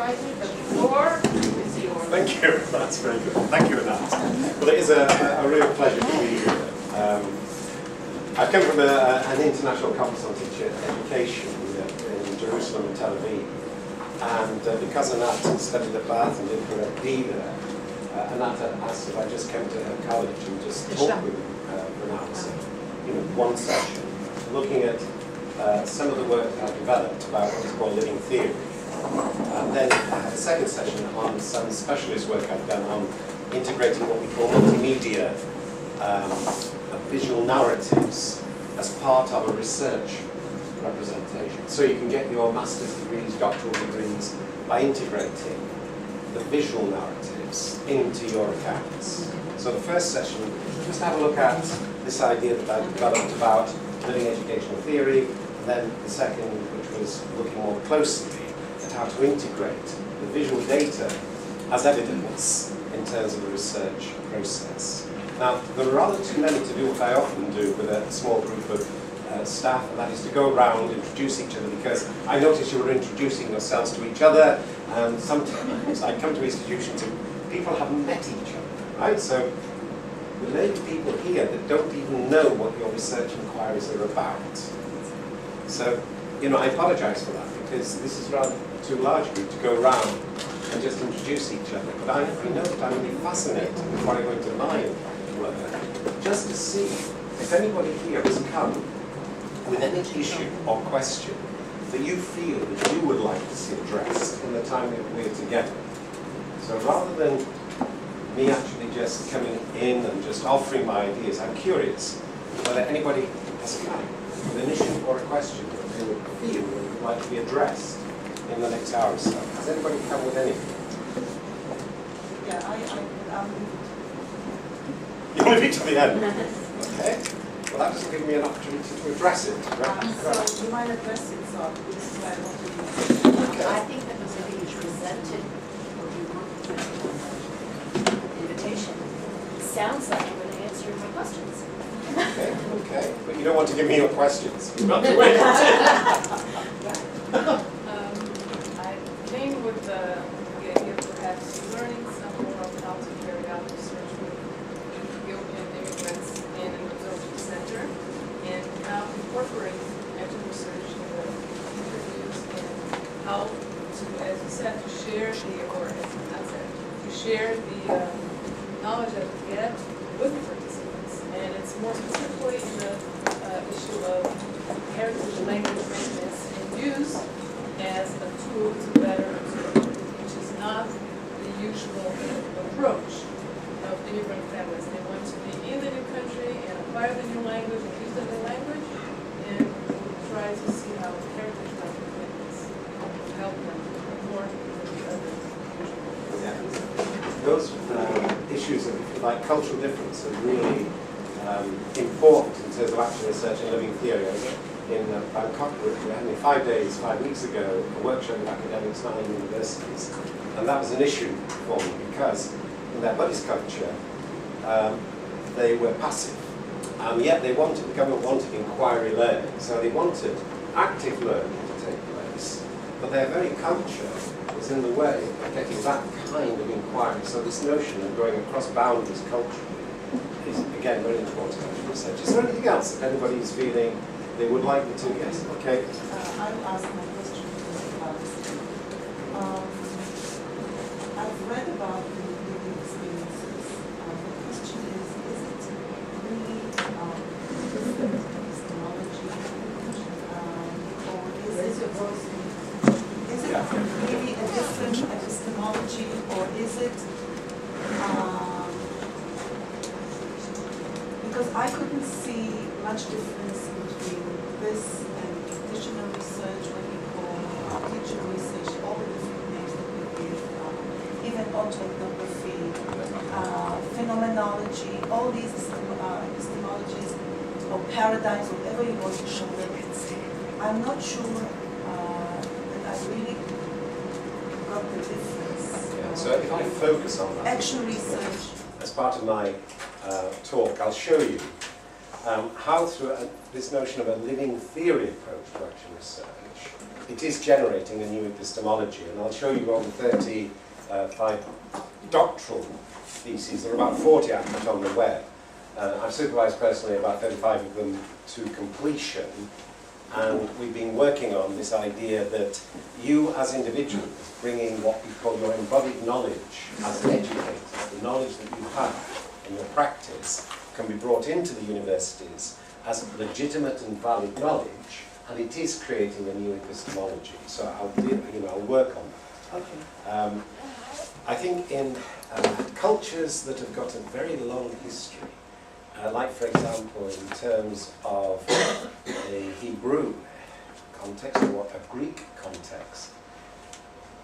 Whitehead, the floor is yours. Thank you. That's very good. Thank you, Anat. Well, it is a real pleasure to be here. I've come from an international conference on teacher education in Jerusalem and Tel Aviv. And because Anat studied at Bath and did her Ed.D. there, Anat asked if I just come to her college and just talk with them for an hour. So, one session, looking at some of the work I developed about what is called living theory. And then I had a second session on some specialist work I've done on integrating what we call multimedia visual narratives as part of a research representation. So you can get your master's degrees, doctoral degrees by integrating the visual narratives into your accounts. So the first session, just have a look at this idea that I developed about living educational theory, and then the second, which was looking more closely at how to integrate the visual data as evidence in terms of the research process. Now, there are rather too many to do what I often do with a small group of staff, and that is to go around, introduce each other, because I noticed you were introducing yourselves to each other, and sometimes I come to institutions and people haven't met each other, right? So there may be people here that don't even know what your research inquiries are about. So, I apologize for that, because this is rather too large a group to go around and just introduce each other. But I know that I'm really fascinated with what I go into my work, just to see if anybody here has come with any issue or question that you feel that you would like to see addressed in the time that we're together. So rather than me actually just coming in and just offering my ideas, I'm curious whether anybody has come with an issue or a question that they would feel would like to be addressed in the next hour or so. Has anybody come with anything? Yeah, You want to be to the end? Okay. Well, that doesn't give me an opportunity to address it. So you might address it, so this is what I want to do. Okay. I think that was when you presented what you wanted to the invitation. It sounds like you're going to answer my questions. Okay. But you don't want to give me your questions. You want to wait. I came with the idea of perhaps learning some more of how to carry out research with Ethiopian immigrants in an absorption center, and how to incorporate active research in the interviews, and how to, as you said, to share the knowledge that we get with the participants. And it's more specifically in the issue of heritage language maintenance and use as a tool to better absorb, which is not the usual approach of immigrant families. They want to be in the new country and acquire the new language and use the new language, and try to see how heritage language maintenance will help them more than the other usual. Those issues of, like, cultural difference are really important in terms of actual research and living theory. In Bangkok, we were having 5 days, 5 weeks ago, a workshop with academics, 9 universities, and that was an issue for me because in their Buddhist culture, they were passive, and yet the government wanted inquiry learning, so they wanted active learning to take place, but their very culture was in the way of getting that kind of inquiry. So this notion of going across boundaries culturally is, again, very important in research. Is there anything else that anybody is feeling they would like me to? Yes, okay. I'll ask my question to Mr. Palestine. I've read about the living experiences. The question is it really different epistemology, or is it really a different epistemology, or is it because I couldn't see much difference between this and traditional research, what we call teacher research, all the different names that we give, even autoethnography, phenomenology, all these epistemologies or paradigms, whatever you want to show them. I'm not sure that I really got the difference. Yeah, so if I focus on that, Action research. as part of my talk, I'll show you how through this notion of a living theory approach to action research, it is generating a new epistemology, and I'll show you over 35 doctoral theses. There are about 40 actually on the web. I've supervised personally about 35 of them to completion, and we've been working on this idea that you as individuals bringing what we call your embodied knowledge as an educator, the knowledge that you have in your practice, can be brought into the universities as legitimate and valid knowledge, and it is creating a new epistemology. So I'll work on that. Okay. I think in cultures that have got a very long history, like for example in terms of a Hebrew context or a Greek context,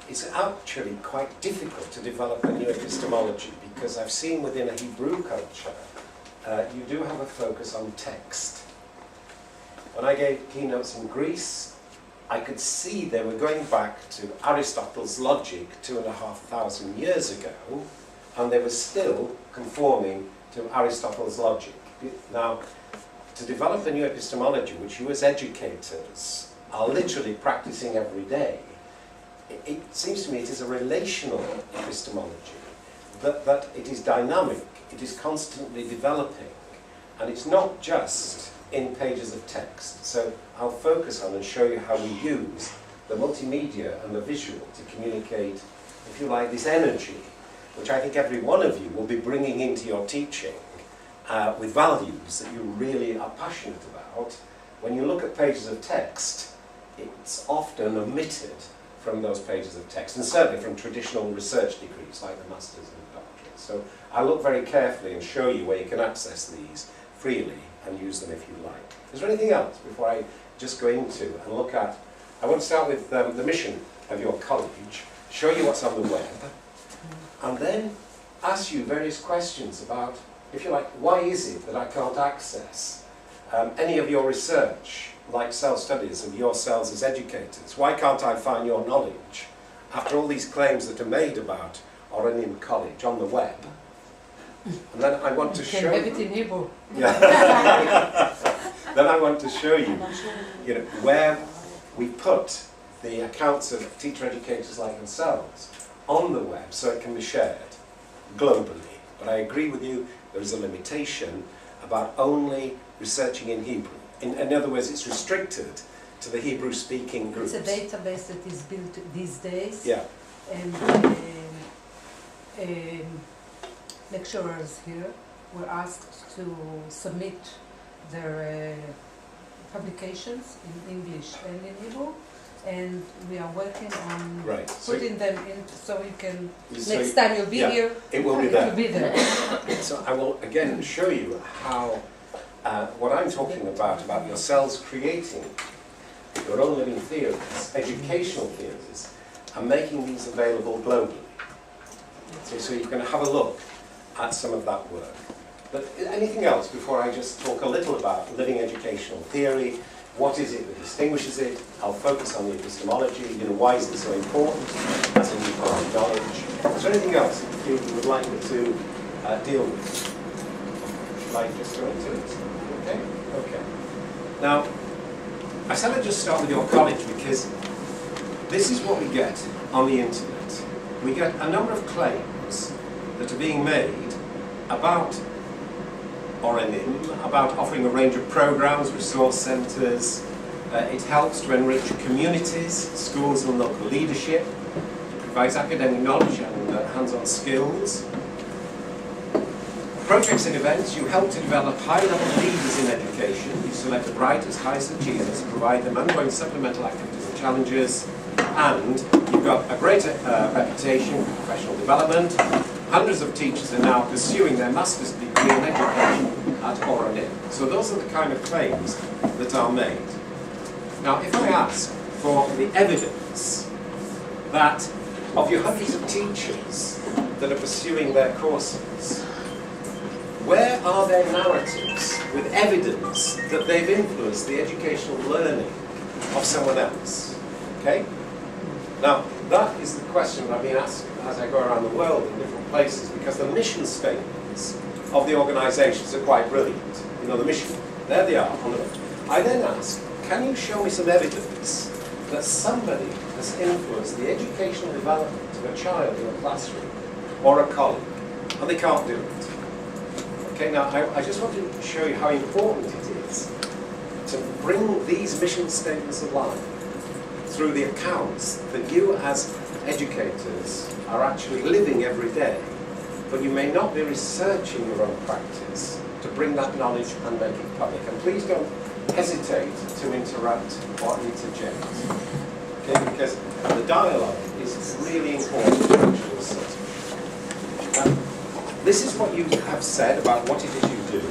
it's actually quite difficult to develop a new epistemology, because I've seen within a Hebrew culture you do have a focus on text. When I gave keynotes in Greece, I could see they were going back to Aristotle's logic 2,500 years ago, and they were still conforming to Aristotle's logic. Now, to develop a new epistemology, which you as educators are literally practicing every day, it seems to me it is a relational epistemology, that it is dynamic, it is constantly developing, and it's not just in pages of text. So I'll focus on and show you how we use the multimedia and the visual to communicate, if you like, this energy, which I think every one of you will be bringing into your teaching with values that you really are passionate about. When you look at pages of text, it's often omitted from those pages of text, and certainly from traditional research degrees like the Masters and Doctorates. So I'll look very carefully and show you where you can access these freely and use them if you like. Is there anything else before I just go into and look at? I want to start with the mission of your college, show you what's on the web, and then ask you various questions about, if you like, why is it that I can't access any of your research, like self-studies of yourselves as educators? Why can't I find your knowledge after all these claims that are made about Oranim College on the web? And then I want to show you. Have it in Hebrew. Yeah. Then I want to show you, where we put the accounts of teacher educators like yourselves on the web so it can be shared globally. But I agree with you, there is a limitation about only researching in Hebrew. In other words, it's restricted to the Hebrew-speaking groups. It's a database that is built these days. Yeah. And lecturers here were asked to submit their publications in English and in Hebrew, and we are working on putting them in so you can, next time you'll be here, it will be it there. will be there. So I will again show you how what I'm talking about yourselves creating your own living theories, educational theories, and making these available globally. So you can have a look at some of that work. But anything else before I just talk a little about living educational theory? What is it that distinguishes it? I'll focus on the epistemology. Why is it so important as a new part of knowledge? Is there anything else that you would like me to deal with? Should I just go into it? Okay? Okay. Now, I said I'd just start with your college because this is what we get on the internet. We get a number of claims that are being made about Oranim, about offering a range of programs, resource centres. It helps to enrich communities, schools and local leadership. It provides academic knowledge and hands-on skills. Projects and events, you help to develop high-level leaders in education. You select the brightest, highest achievers, provide them ongoing supplemental activities and challenges, and you've got a great reputation for professional development. Hundreds of teachers are now pursuing their master's degree in education at Oranim. So those are the kind of claims that are made. Now, if I ask for the evidence that of your hundreds of teachers that are pursuing their courses, where are their narratives with evidence that they've influenced the educational learning of someone else? Okay? Now, that is the question I've been asked as I go around the world in different places, because the mission statements of the organisations are quite brilliant. The mission, there they are on the left. I then ask, can you show me some evidence that somebody has influenced the educational development of a child in a classroom or a colleague, and they can't do it. Okay, now I just want to show you how important it is to bring these mission statements alive through the accounts that you as educators are actually living every day, but you may not be researching your own practice to bring that knowledge and make it public. And please don't hesitate to interrupt or interject, okay, because the dialogue is really important to actual research. This is what you have said about what it is you do.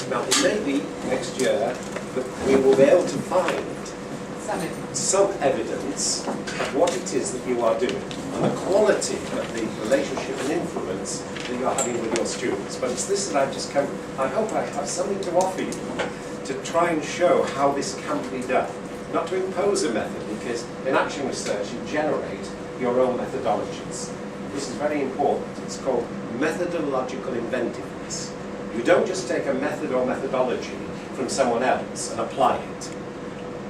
Now, it may be next year that we will be able to find some evidence of what it is that you are doing and the quality of the relationship and influence that you're having with your students. But it's this that I've just come, I hope I have something to offer you to try and show how this can be done. Not to impose a method, because in action research you generate your own methodologies. This is very important. It's called methodological inventiveness. You don't just take a method or methodology from someone else and apply it.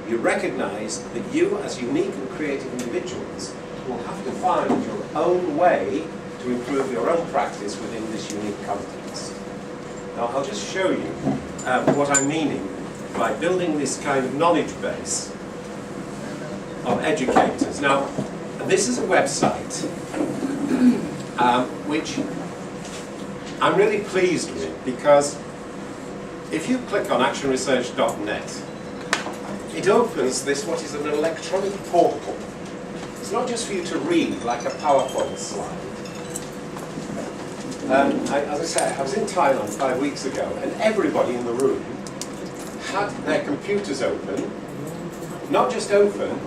You recognize that you, as unique and creative individuals, will have to find your own way to improve your own practice within this unique context. Now, I'll just show you what I'm meaning by building this kind of knowledge base of educators. Now, this is a website which I'm really pleased with, because if you click on actionresearch.net, it opens this, what is an electronic portal. It's not just for you to read like a PowerPoint slide. As I said, I was in Thailand 5 weeks ago, and everybody in the room had their computers open, not just open,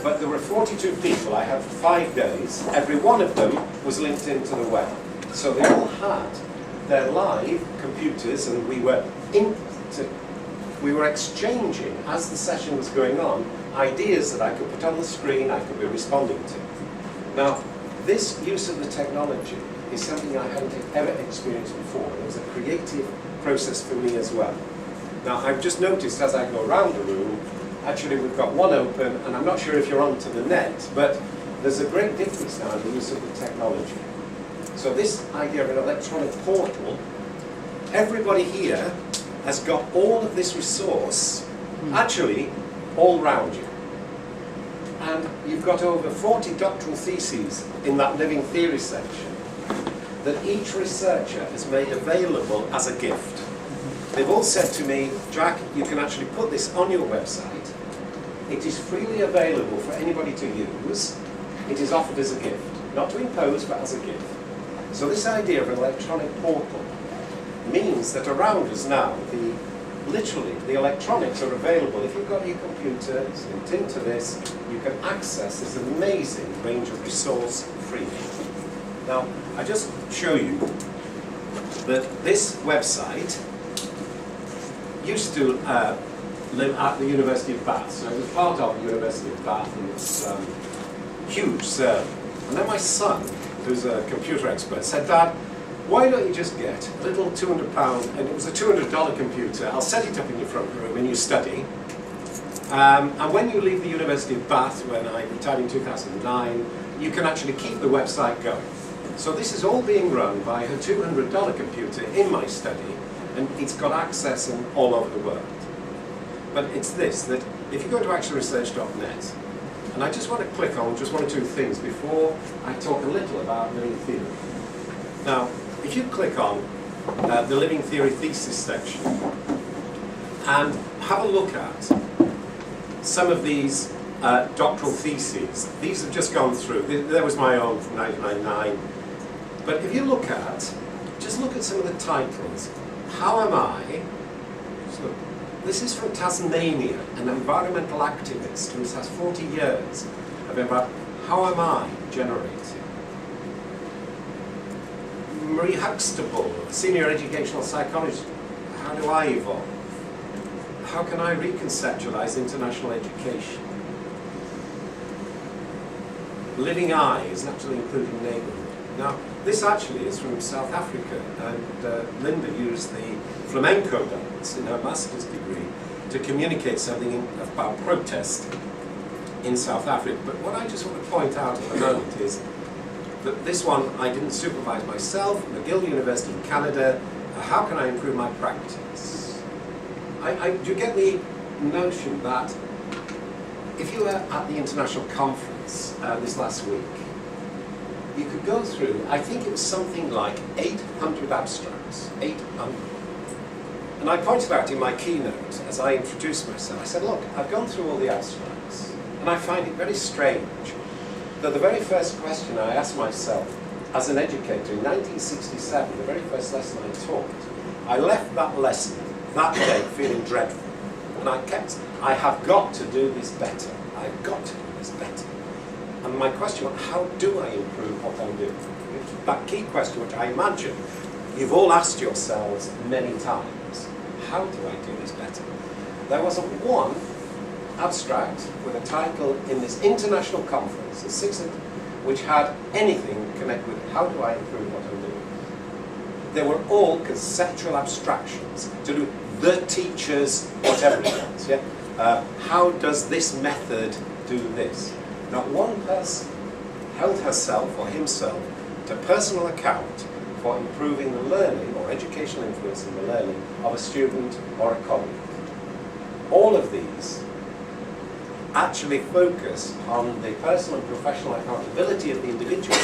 but there were 42 people. I had 5 days. Every one of them was linked into the web. So they all had their live computers, and we were exchanging, as the session was going on, ideas that I could put on the screen, I could be responding to. Now, this use of the technology is something I hadn't ever experienced before. It was a creative process for me as well. Now, I've just noticed as I go around the room, actually we've got one open, and I'm not sure if you're onto the net, but there's a great difference now in the use of the technology. So this idea of an electronic portal, everybody here has got all of this resource actually all round you. And you've got over 40 doctoral theses in that living theory section that each researcher has made available as a gift. They've all said to me, Jack, you can actually put this on your website. It is freely available for anybody to use. It is offered as a gift, not to impose, but as a gift. So this idea of an electronic portal means that around us now, literally, the electronics are available. If you've got your computer, it's linked into this, you can access this amazing range of resource freely. Now, I just show you that this website used to live at the University of Bath. So it was part of the University of Bath, and it's huge server. And then my son, who's a computer expert, said, Dad, why don't you just get a little £200, and it was a $200 computer, I'll set it up in your front room and you study. And when you leave the University of Bath, when I retired in 2009, you can actually keep the website going. So this is all being run by a $200 computer in my study, and it's got access all over the world. But it's this, that if you go to actionresearch.net, and I just want to click on just one or two things before I talk a little about living theory. Now, if you click on the living theory thesis section and have a look at some of these doctoral theses, these have just gone through. There was my own from 1999. But if you look at, just look at some of the titles. How am I? So, this is from Tasmania, an environmental activist who has 40 years of how am I generating? Marie Huxtable, senior educational psychologist, how do I evolve? How can I reconceptualize international education? Living eyes, naturally including neighbourhood. Now, this actually is from South Africa, and Linda used the flamenco dance in her master's degree to communicate something about protest. in South Africa. But what I just want to point out at the moment is that this one I didn't supervise myself, McGill University in Canada. How can I improve my practice? Do you get the notion that if you were at the international conference this last week, you could go through, I think it was something like 800 abstracts, 800. And I pointed out in my keynote, as I introduced myself, I said, look, I've gone through all the abstracts, and I find it very strange that the very first question I asked myself as an educator in 1967, the very first lesson I taught, I left that lesson that day feeling dreadful. And I have got to do this better. I've got to do this better. And my question was, how do I improve what I'm doing? That key question, which I imagine you've all asked yourselves many times. How do I do this better? There wasn't one abstract with a title in this international conference, the 6th, which had anything connected with how do I improve what I'm doing. They were all conceptual abstractions to do the teacher's whatever it was. Yeah? How does this method do this? Not one person held herself or himself to personal account for improving the learning or educational influence in the learning of a student or a colleague. All of these actually focus on the personal and professional accountability of the individual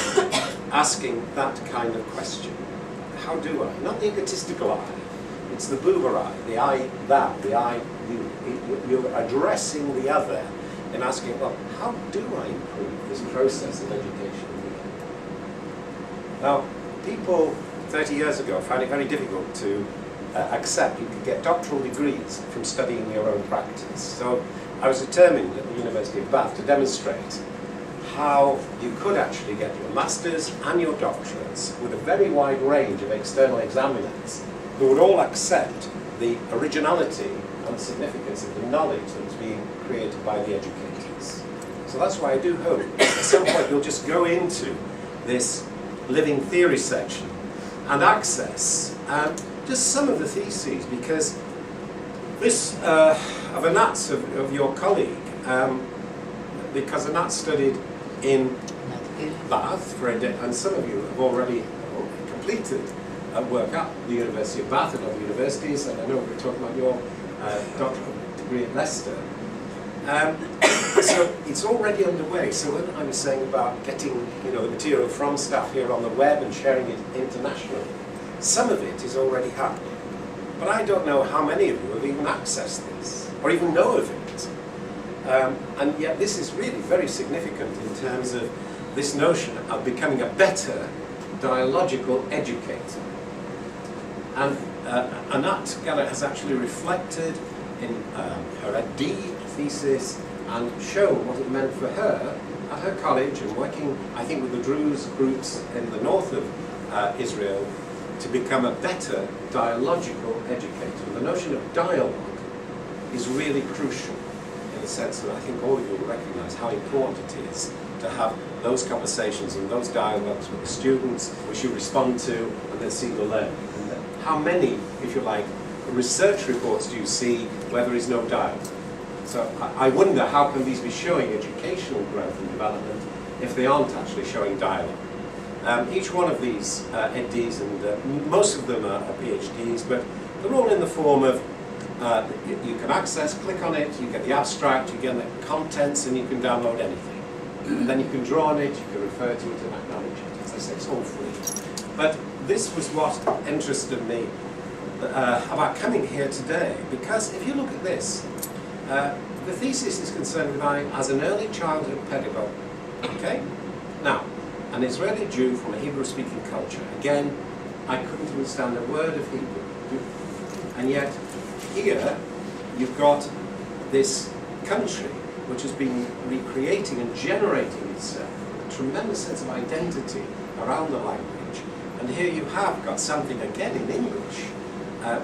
asking that kind of question. How do I? Not the egotistical I. It's the boomer I, the I, thou, the I, you. You're addressing the other and asking, well, how do I improve this process of education? Now, people 30 years ago found it very difficult to accept you could get doctoral degrees from studying your own practice. So I was determined at the University of Bath to demonstrate how you could actually get your masters and your doctorates with a very wide range of external examiners who would all accept the originality and significance of the knowledge that was being created by the educators. So that's why I do hope at some point you'll just go into this living theory section and access just some of the theses, because this of Anat's, of your colleague, because Anat studied in Bath for a day, and some of you have already completed work at the University of Bath and other universities, and I know we're talking about your doctoral degree at Leicester. So it's already underway. So when I was saying about getting the material from staff here on the web and sharing it internationally, some of it is already happening. But I don't know how many of you have even accessed this or even know of it. And yet this is really very significant in terms of this notion of becoming a better dialogical educator. And Anat Geller has actually reflected in her Ed.D. thesis and shown what it meant for her at her college and working, I think, with the Druze groups in the north of Israel to become a better dialogical educator. And the notion of dialogue is really crucial in the sense that I think all of you will recognise how important it is to have those conversations and those dialogues with the students which you respond to and then see the learning. And how many, if you like, research reports do you see where there is no dialogue? So I wonder how can these be showing educational growth and development if they aren't actually showing dialogue. Each one of these Ed.Ds, and most of them are PhDs, but they're all in the form of you can access, click on it, you get the abstract, you get the contents, and you can download anything. And then you can draw on it, you can refer to it and acknowledge it. As I say, it's all free. But this was what interested me about coming here today, because if you look at this, the thesis is concerned with I as an early childhood pedagogue. Okay? Now, an Israeli Jew from a Hebrew-speaking culture. Again, I couldn't understand a word of Hebrew. And yet, here, you've got this country which has been recreating and generating itself with a tremendous sense of identity around the language. And here you have got something, again, in English,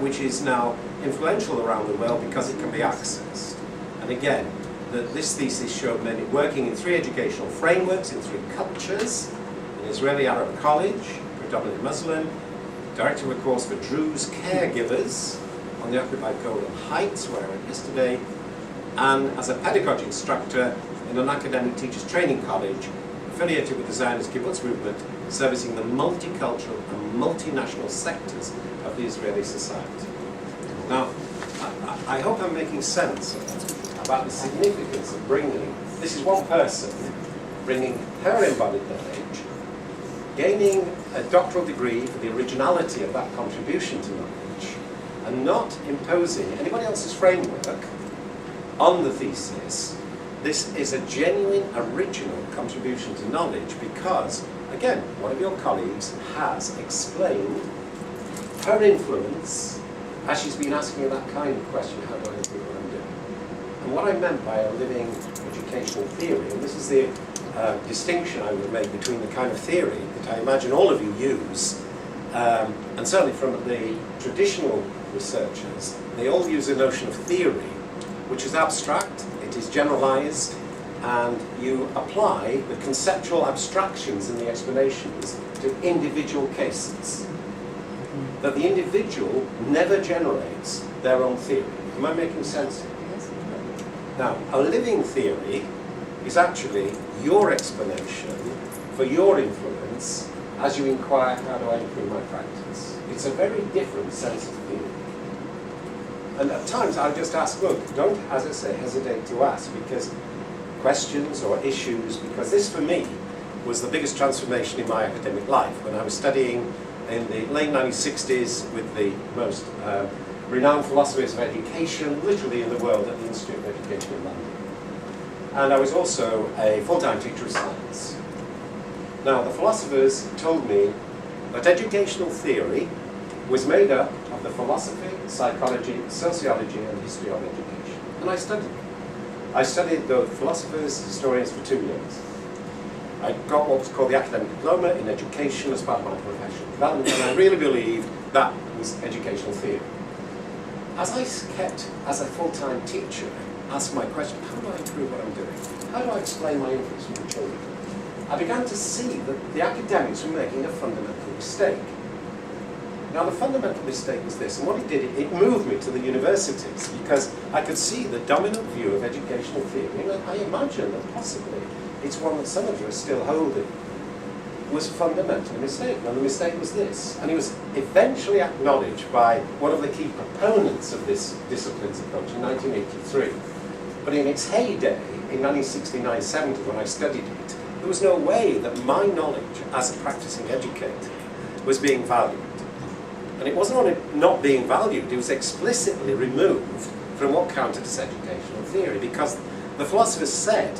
which is now influential around the world because it can be accessed. And again, this thesis showed many working in 3 educational frameworks, in 3 cultures, an Israeli Arab college, predominantly Muslim, directing a course for Druze caregivers on the occupied Golan Heights, where I went yesterday, and as a pedagogy instructor in an academic teachers training college affiliated with the Zionist kibbutz movement, servicing the multicultural and multinational sectors of the Israeli society. Now, I hope I'm making sense about the significance of bringing, this is one person, bringing her embodied knowledge, gaining a doctoral degree for the originality of that contribution to knowledge, and not imposing anybody else's framework on the thesis. This is a genuine, original contribution to knowledge because, again, one of your colleagues has explained her influence as she's been asking that kind of question, how do I improve what I'm doing? And what I meant by a living educational theory, and this is the distinction I would make between the kind of theory that I imagine all of you use, and certainly from the traditional researchers, they all use a notion of theory, which is abstract, it is generalized, and you apply the conceptual abstractions in the explanations to individual cases. That the individual never generates their own theory. Am I making sense here? Yes. Now, a living theory is actually your explanation for your influence as you inquire, how do I improve my practice? It's a very different sense of theory. And at times I'll just ask, look, don't, as I say, hesitate to ask, because questions or issues, because this for me was the biggest transformation in my academic life. When I was studying in the late 1960s with the most renowned philosophers of education, literally in the world, at the Institute of Education in London. And I was also a full-time teacher of science. Now, the philosophers told me that educational theory was made up of the philosophy, psychology, sociology, and history of education. And I studied it. I studied the philosophers, historians for 2 years. I got what was called the academic diploma in education as part of my professional development, and I really believed that was educational theory. As I kept, as a full-time teacher, ask my question, how do I improve what I'm doing? How do I explain my influence with the children? I began to see that the academics were making a fundamental mistake. Now, the fundamental mistake was this, and what it did, it moved me to the universities because I could see the dominant view of educational theory, and I imagine that possibly it's one that some of you are still holding, was fundamentally mistaken. And the mistake was this, and it was eventually acknowledged by one of the key proponents of this discipline's approach in 1983. But in its heyday, in 1969-70, when I studied it, there was no way that my knowledge as a practicing educator was being valued. And it wasn't only not being valued, it was explicitly removed from what counted as educational theory, because the philosophers said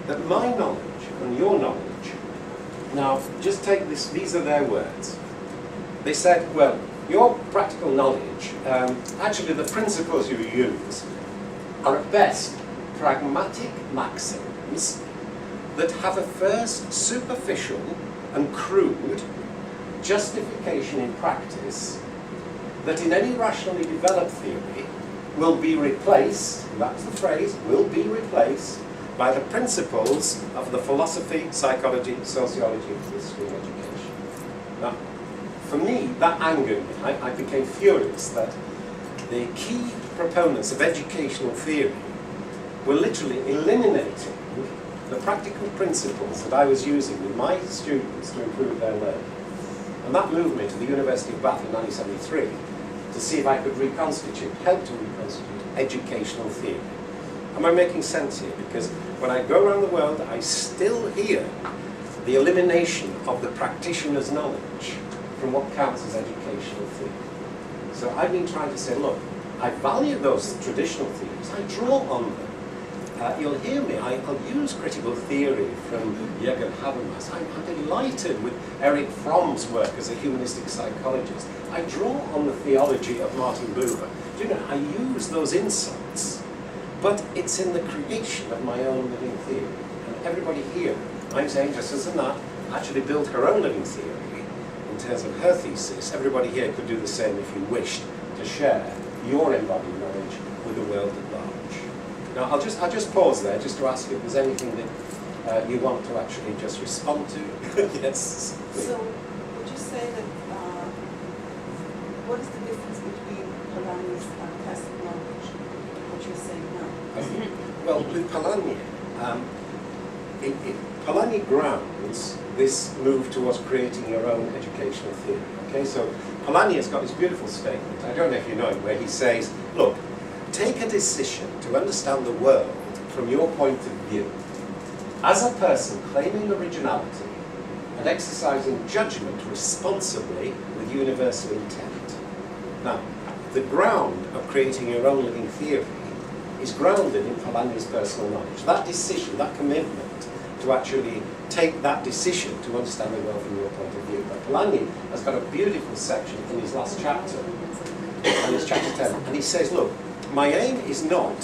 that my knowledge and your knowledge, now just take this, these are their words. They said, well, your practical knowledge, actually the principles you use are at best pragmatic maxims that have a first superficial and crude justification in practice that in any rationally developed theory will be replaced, that's the phrase, will be replaced by the principles of the philosophy, psychology, sociology, and history of education. Now, for me, that angered me. I became furious that the key proponents of educational theory were literally eliminating the practical principles that I was using with my students to improve their learning. And that moved me to the University of Bath in 1973 to see if I could help to reconstitute educational theory. Am I making sense here? Because when I go around the world, I still hear the elimination of the practitioner's knowledge from what counts as educational theory. So I've been trying to say, look, I value those traditional theories, I draw on them. You'll hear me, I'll use critical theory from Jürgen Habermas. I'm delighted with Erich Fromm's work as a humanistic psychologist. I draw on the theology of Martin Buber. Do you know, I use those insights, but it's in the creation of my own living theory. And everybody here, I'm saying just as Anat actually built her own living theory in terms of her thesis, everybody here could do the same if you wished to share your embodied knowledge with the world at large. Now, I'll just pause there just to ask if there's anything that you want to actually just respond to. Yes. So, would you say that, what is the difference between Polanyi's tacit knowledge and what you're saying now? Well, with Polanyi, Polanyi grounds this move towards creating your own educational theory. Okay, so Polanyi has got this beautiful statement, I don't know if you know it, where he says, look, take a decision to understand the world from your point of view as a person claiming originality and exercising judgment responsibly with universal intent. Now, the ground of creating your own living theory is grounded in Polanyi's personal knowledge. That decision, that commitment to actually take that decision to understand the world from your point of view. But Polanyi has got a beautiful section in his last chapter, and it's chapter 10, and he says, look, my aim is not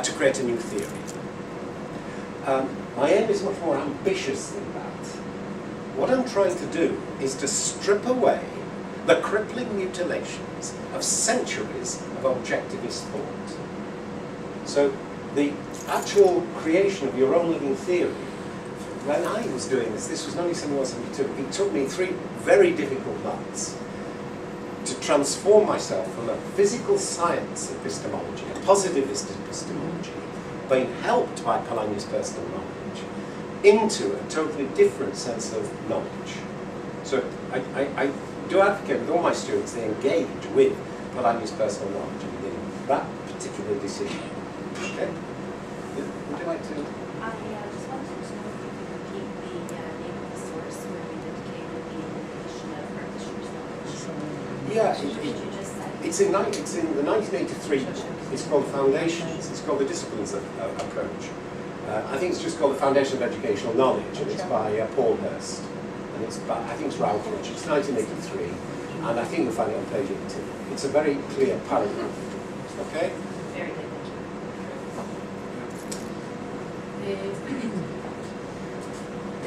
to create a new theory. My aim is much more ambitious than that. What I'm trying to do is to strip away the crippling mutilations of centuries of objectivist thought. So the actual creation of your own living theory, when I was doing this was 1971-72, it took me 3 very difficult months to transform myself from a physical science epistemology, a positivist epistemology, being helped by Polanyi's personal knowledge, into a totally different sense of knowledge. So I do advocate with all my students they engage with Polanyi's personal knowledge in that particular decision. Okay? Would you like to? I just wanted to know if you could repeat the name of the source where we indicated the indication of practitioner's knowledge. Yeah, What did you just say? it's in the 1983. It's called Foundations. It's called the Disciplines Approach. I think it's just called the Foundation of Educational Knowledge, and it's by Paul Hurst. And it's by, I think it's Routledge. It's 1983, and I think you'll find it on page 18. It's a very clear paragraph. Okay. Very good, thank you.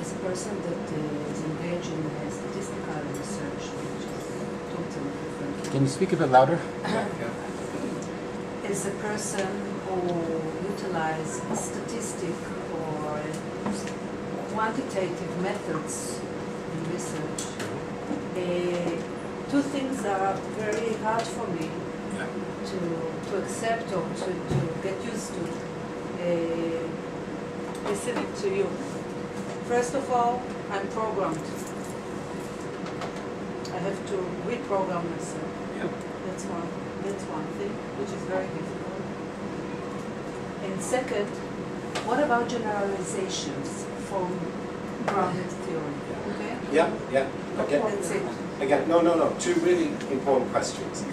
As a person that is engaged in statistical research, which is totally different. Can you speak a bit louder? As a person who utilizes statistic or quantitative methods in research, two things are very hard for me to accept or to get used to. Listening to you. First of all, I'm programmed. I have to reprogram myself. Yeah. That's one thing, which is very difficult. And second, what about generalizations from grounded theory? Okay? Yeah. Okay. That's it. Again, no. 2 really important questions.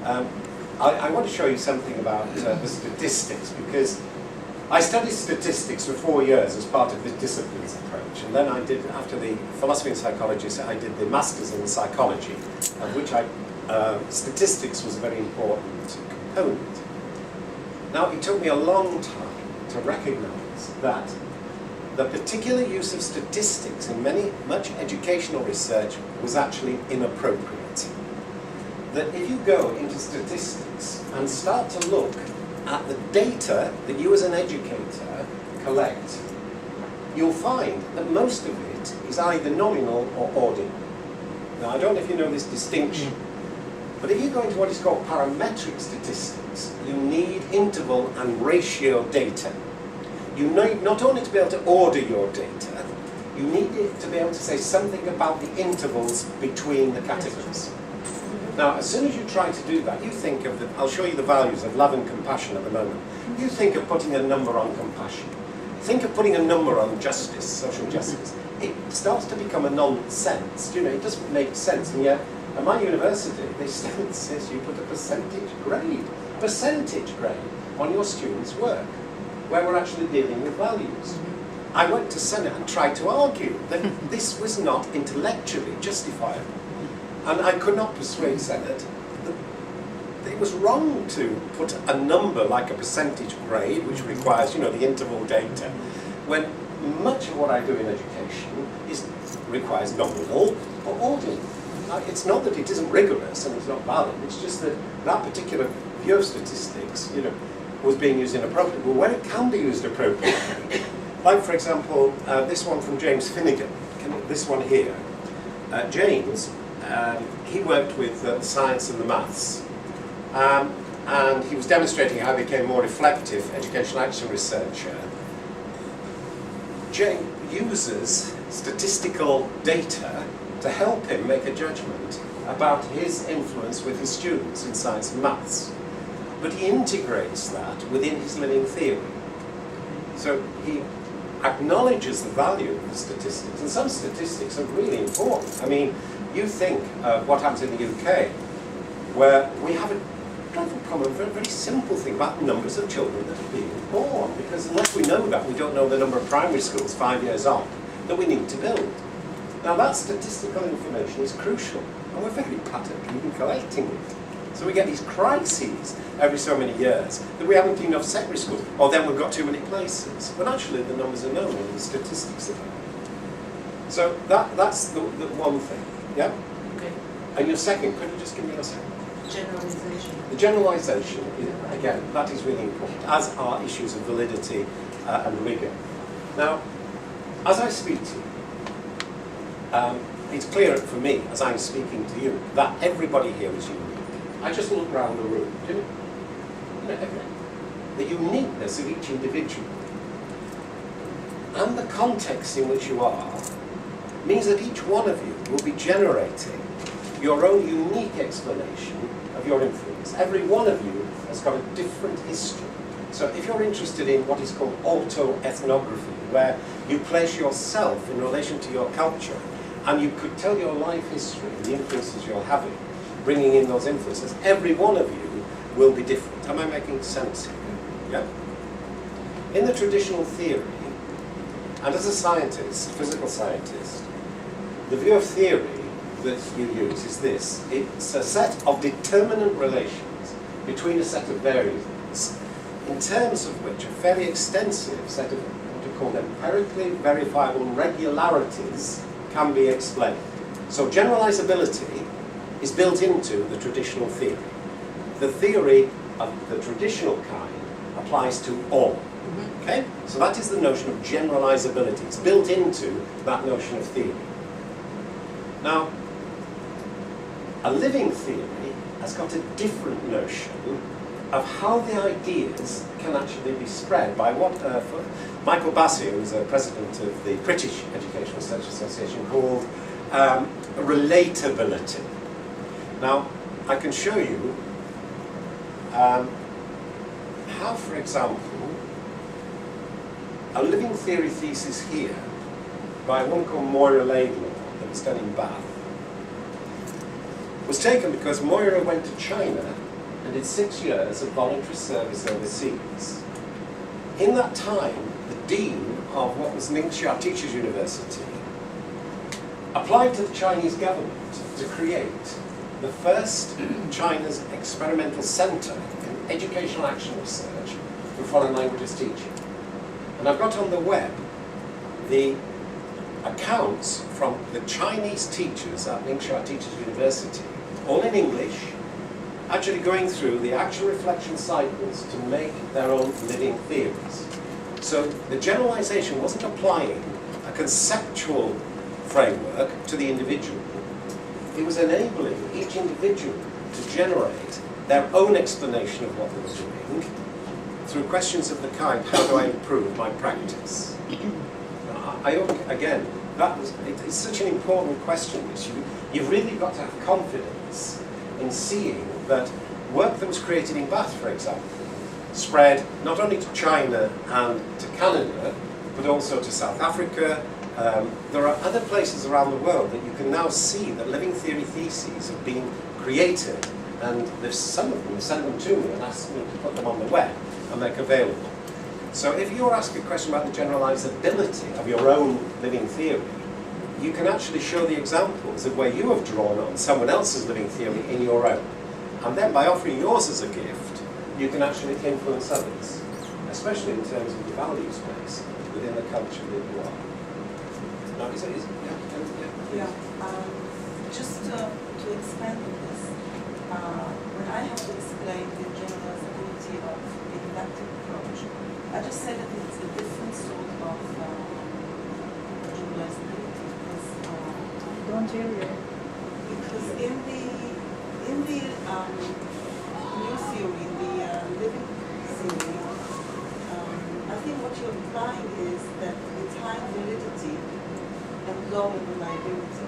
I want to show you something about the statistics, because I studied statistics for 4 years as part of the disciplines approach, and then I did, after the philosophy and psychology, I did the masters in psychology, of which statistics was a very important component. Now, it took me a long time to recognize that the particular use of statistics in much educational research was actually inappropriate. That if you go into statistics and start to look at the data that you as an educator collect, you'll find that most of it is either nominal or ordinal. Now, I don't know if you know this distinction, but if you go into what is called parametric statistics, you need interval and ratio data. You need not only to be able to order your data, you need it to be able to say something about the intervals between the categories. Now, as soon as you try to do that, you think of I'll show you the values of love and compassion at the moment. You think of putting a number on compassion. Think of putting a number on justice, social justice. It starts to become a nonsense. It doesn't make sense. And yet, at my university, they still insist you put a percentage grade on your students' work, where we're actually dealing with values. I went to Senate and tried to argue that this was not intellectually justifiable. And I could not persuade Senate that it was wrong to put a number like a percentage grade, which requires, the interval data, when much of what I do in education requires nominal or ordinal. Now, it's not that it isn't rigorous and it's not valid, it's just that that particular view of statistics, was being used inappropriately. Well, when it can be used appropriately, like, for example, this one from James Finnegan, this one here. James, he worked with the science and the maths, and he was demonstrating how he became a more reflective educational action researcher uses statistical data to help him make a judgment about his influence with his students in science and maths. But he integrates that within his living theory. So he acknowledges the value of the statistics, and some statistics are really important. I mean, you think of what happens in the UK, where we have a dreadful problem, a very simple thing about numbers of children that are being born, because unless we know that, we don't know the number of primary schools 5 years on that we need to build. Now that statistical information is crucial, and we're very bad at even collecting it. So we get these crises every so many years that we haven't enough secondary schools, or then we've got too many places. But actually the numbers are known and the statistics are known. So that's the one thing, yeah? Okay. And your second, could you just give me your second? Generalization. The generalisation, again, that is really important, as are issues of validity and rigour. Now, as I speak to you, it's clear for me, as I'm speaking to you, that everybody here is unique. I just look around the room, the uniqueness of each individual and the context in which you are means that each one of you will be generating your own unique explanation of your influence. Every one of you has got a different history. So if you're interested in what is called autoethnography, where you place yourself in relation to your culture, and you could tell your life history, the influences you're having, bringing in those influences, every one of you will be different. Am I making sense here? Yeah? In the traditional theory, and as a scientist, physical scientist, the view of theory that you use is this. It's a set of determinant relations between a set of variables, in terms of which a fairly extensive set of what we call empirically verifiable regularities can be explained. So generalizability is built into the traditional theory. The theory of the traditional kind applies to all. Okay? So that is the notion of generalizability. It's built into that notion of theory. Now, a living theory has got a different notion of how the ideas can actually be spread by what Michael Bassi, who was the president of the British Educational Research Association, called relatability. Now, I can show you how, for example, a living theory thesis here by a woman called Moira Laidlaw that was done in Bath was taken because Moira went to China and did 6 years of voluntary service overseas. In that time, the dean of what was Ningxia Teachers University applied to the Chinese government to create the first China's experimental centre in educational action research for foreign languages teaching. And I've got on the web the accounts from the Chinese teachers at Ningxia Teachers University, all in English, actually going through the actual reflection cycles to make their own living theories. So the generalization wasn't applying a conceptual framework to the individual. It was enabling each individual to generate their own explanation of what they were doing through questions of the kind, how do I improve my practice? Again, it's such an important question. You've really got to have confidence in seeing that work that was created in Bath, for example, spread not only to China and to Canada, but also to South Africa. There are other places around the world that you can now see that living theory theses have been created, and there's some of them have sent them to me and asked me to put them on the web and make available. So if you're asked a question about the generalizability of your own living theory, you can actually show the examples of where you have drawn on someone else's living theory in your own. And then by offering yours as a gift, you can actually influence others, especially in terms of the value space within the culture that you are. Now, Just to expand on this, when I have to explain the generalizability of the didactic approach, I just say that it's a different sort of generalizability because Don't hear you. because in the new theory, in the living theory, I think think what you're implying is that it's high validity and low in reliability,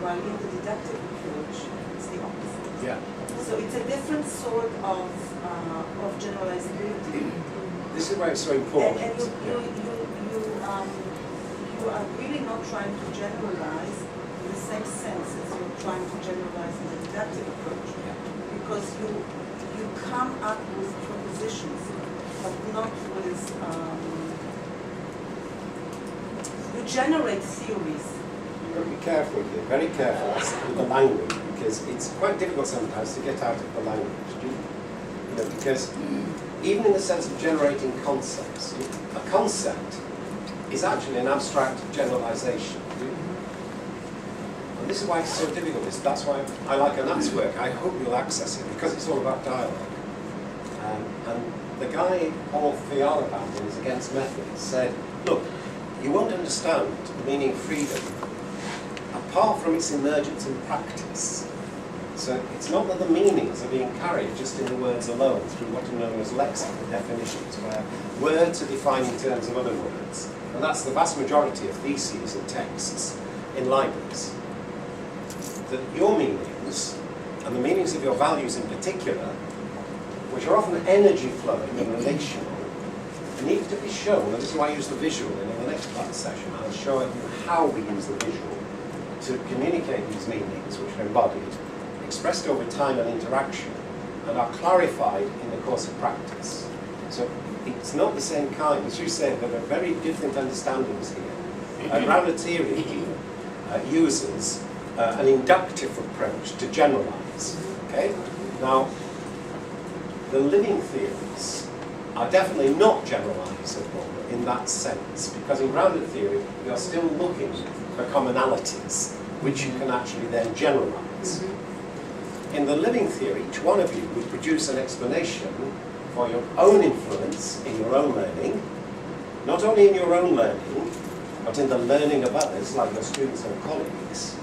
while in the deductive approach, it's the opposite. Yeah. So it's a different sort of generalizability. This is why it's so important. And you are really not trying to generalize in the same sense as you're trying to generalize in the deductive approach. Because you come up with propositions, but not with, you generate theories. You've got to be careful here, very careful with the language, because it's quite difficult sometimes to get out of the language. You know, because even in the sense of generating concepts, a concept is actually an abstract generalization. And this is why it's so difficult. That's why I like Anat's work. I hope you'll access it, because it's all about dialogue. And the guy, Paul Feyerabend, in his Against Methods, said, look, you won't understand the meaning of freedom apart from its emergence in practice. So it's not that the meanings are being carried just in the words alone through what are known as lexical definitions, where words are defining terms of other words. And that's the vast majority of theses and texts in libraries. That your meanings, and the meanings of your values in particular, which are often energy flowing and relational, need to be shown, and this is why I use the visual, and in the next class session I'll show you how we use the visual to communicate these meanings, which are embodied, expressed over time and interaction, and are clarified in the course of practice. So it's not the same kind. As you said, there are very different understandings here. Grounded theory uses an inductive approach to generalize. Okay? Now, the living theories are definitely not generalizable in that sense, because in grounded theory, we are still looking for commonalities, which you can actually then generalize. In the living theory, each one of you would produce an explanation for your own influence in your own learning, not only in your own learning, but in the learning of others, like your students and colleagues.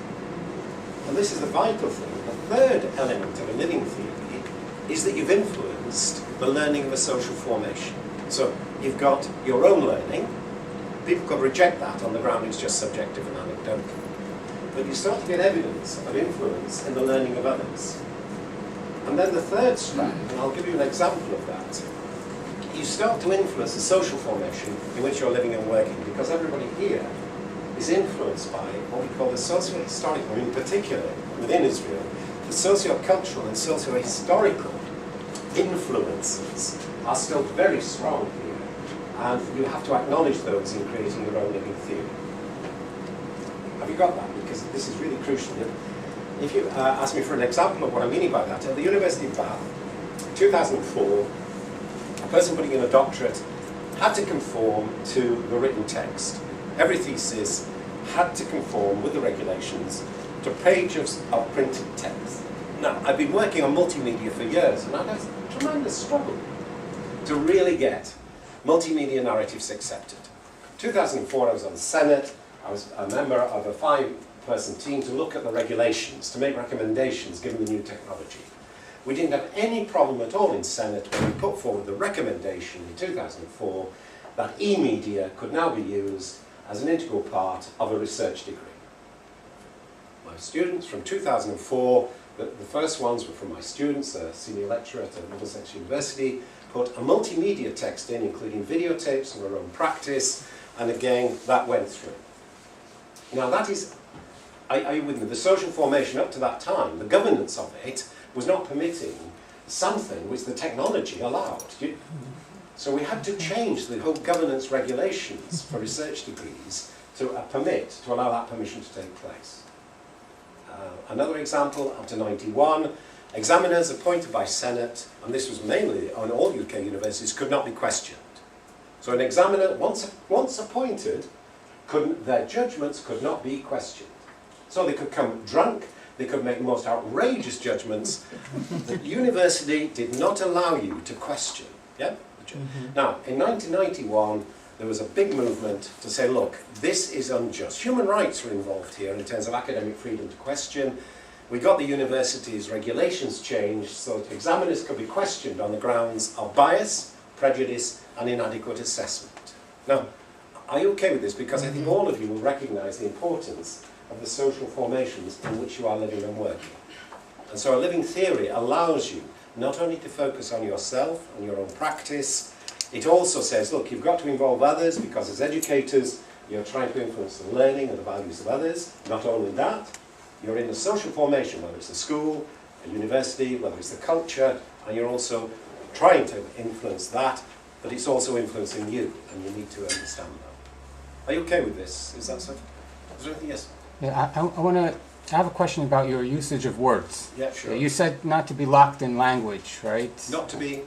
And this is the vital thing. The third element of a living theory is that you've influenced the learning of a social formation. So you've got your own learning. People could reject that on the ground it's just subjective and anecdotal. But you start to get evidence of influence in the learning of others. And then the third strand, and I'll give you an example of that, you start to influence the social formation in which you're living and working, because everybody here is influenced by what we call the socio-historical, in particular within Israel, the socio-cultural and socio-historical influences are still very strong here, and you have to acknowledge those in creating your own living theory. Have you got that? Because this is really crucial. If you ask me for an example of what I'm meaning by that, at the University of Bath, 2004, a person putting in a doctorate had to conform to the written text. Every thesis had to conform with the regulations to pages of printed text. Now, I've been working on multimedia for years, and I've had a tremendous struggle to really get multimedia narratives accepted. 2004, I was on the Senate. I was a member of a 5-person team to look at the regulations, to make recommendations given the new technology. We didn't have any problem at all in Senate when we put forward the recommendation in 2004 that e-media could now be used as an integral part of a research degree. My students from 2004, the first ones were from my students, a senior lecturer at Middlesex University, put a multimedia text in, including videotapes of our own practice, and again, that went through. Now that is, are you with me? The social formation up to that time, the governance of it, was not permitting something which the technology allowed. So we had to change the whole governance regulations for research degrees to permit, to allow that permission to take place. Another example, up to 91, examiners appointed by Senate, and this was mainly on all UK universities, could not be questioned. So an examiner, once appointed, their judgments could not be questioned. So they could come drunk, they could make the most outrageous judgments. The university did not allow you to question. Yeah? Now, in 1991, there was a big movement to say, look, this is unjust. Human rights were involved here in terms of academic freedom to question. We got the university's regulations changed so that examiners could be questioned on the grounds of bias, prejudice, and inadequate assessment. Now, are you okay with this? Because I think all of you will recognise the importance of the social formations in which you are living and working. And so a living theory allows you not only to focus on yourself and your own practice, it also says, look, you've got to involve others because as educators, you're trying to influence the learning and the values of others. Not only that, you're in the social formation, whether it's the school, a university, whether it's the culture, and you're also trying to influence that, but it's also influencing you, and you need to understand that. Are you okay with this? Is that so? Is there anything? Yes? Yeah, I have a question about your usage of words. Yeah, sure. You said not to be locked in language, right? Not to be...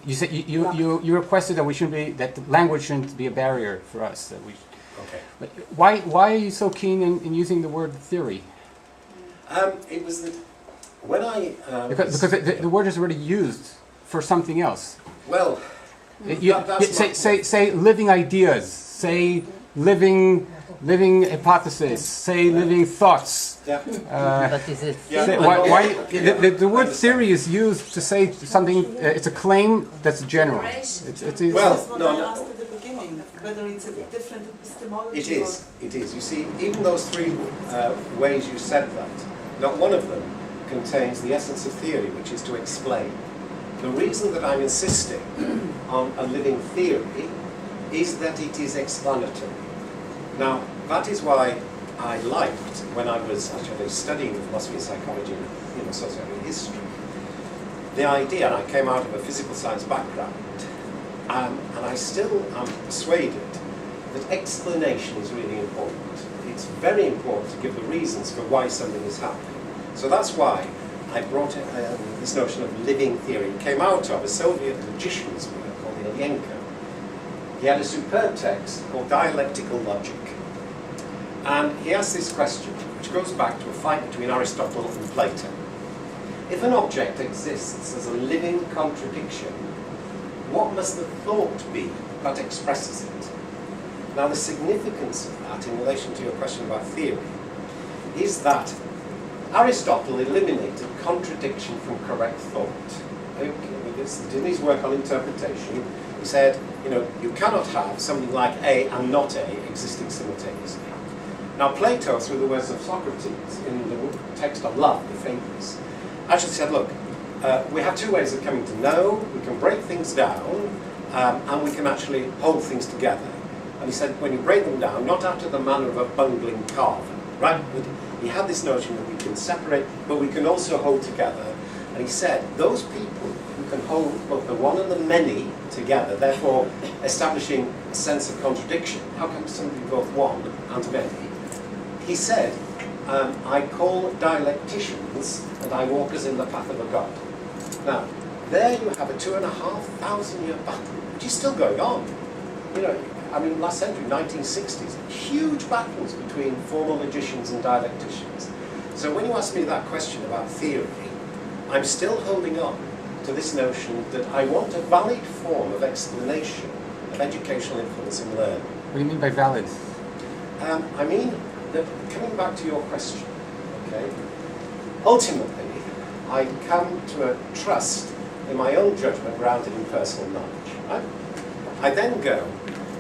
You said you requested that we shouldn't be, that the language shouldn't be a barrier for us. That we. Okay. But why are you so keen in using the word theory? It was that when I... Because the word is already used for something else. Well, say living ideas, say living hypothesis, say living thoughts. Yeah. But is it The word theory is used to say something, it's a claim that's general. Well, That's what I asked at the beginning, whether it's a different epistemology. It is. It is. You see, even those three ways you said that, not one of them contains the essence of theory, which is to explain. The reason that I'm insisting on a living theory is that it is explanatory. Now, that is why I liked, when I was actually studying philosophy and psychology and sociology history, the idea, and I came out of a physical science background, and I still am persuaded that explanation is really important. It's very important to give the reasons for why something is happening. So that's why I brought this notion of living theory. It came out of a Soviet logician's work called Ilyenko. He had a superb text called Dialectical Logic. And he asked this question, which goes back to a fight between Aristotle and Plato. If an object exists as a living contradiction, what must the thought be that expresses it? Now, the significance of that in relation to your question about theory is that Aristotle eliminated contradiction from correct thought. In his work on interpretation, he said, you cannot have something like A and not A existing simultaneously. Now, Plato, through the words of Socrates, in the text on love, the famous, actually said, look, we have two ways of coming to know. We can break things down, and we can actually hold things together. And he said, when you break them down, not after the manner of a bungling carver, right? But he had this notion that we can separate, but we can also hold together. And he said, those people who can hold both the one and the many together, therefore establishing a sense of contradiction, how can somebody be both one and many? He said, I call dialecticians and I walkers in the path of a god. Now, there you have a 2,500-year battle, which is still going on. Last century, 1960s, huge battles between formal logicians and dialecticians. So when you ask me that question about theory, I'm still holding on to this notion that I want a valid form of explanation of educational influence in learning. What do you mean by valid? I mean that, coming back to your question, okay, ultimately, I come to a trust in my own judgment grounded in personal knowledge, right? I then go,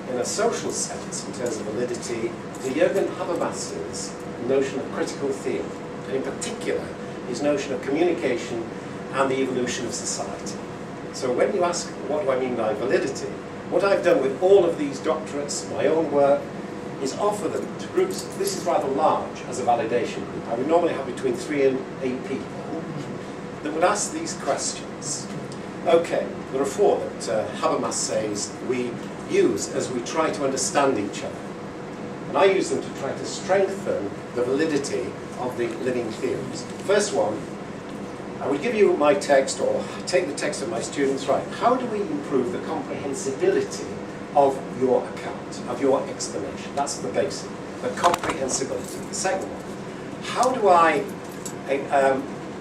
in a social sense, in terms of validity, to Jürgen Habermas's notion of critical theory, and in particular, his notion of communication and the evolution of society. So when you ask, what do I mean by validity, what I've done with all of these doctorates, my own work, is offer them to groups, this is rather large as a validation group. I would normally have between 3 and 8 people that would ask these questions. Okay, there are 4 that Habermas says we use as we try to understand each other. And I use them to try to strengthen the validity of the living theories. First one, I would give you my text, or take the text of my students, right. How do we improve the comprehensibility of your account, of your explanation? That's the basic, the comprehensibility. The second one, how do I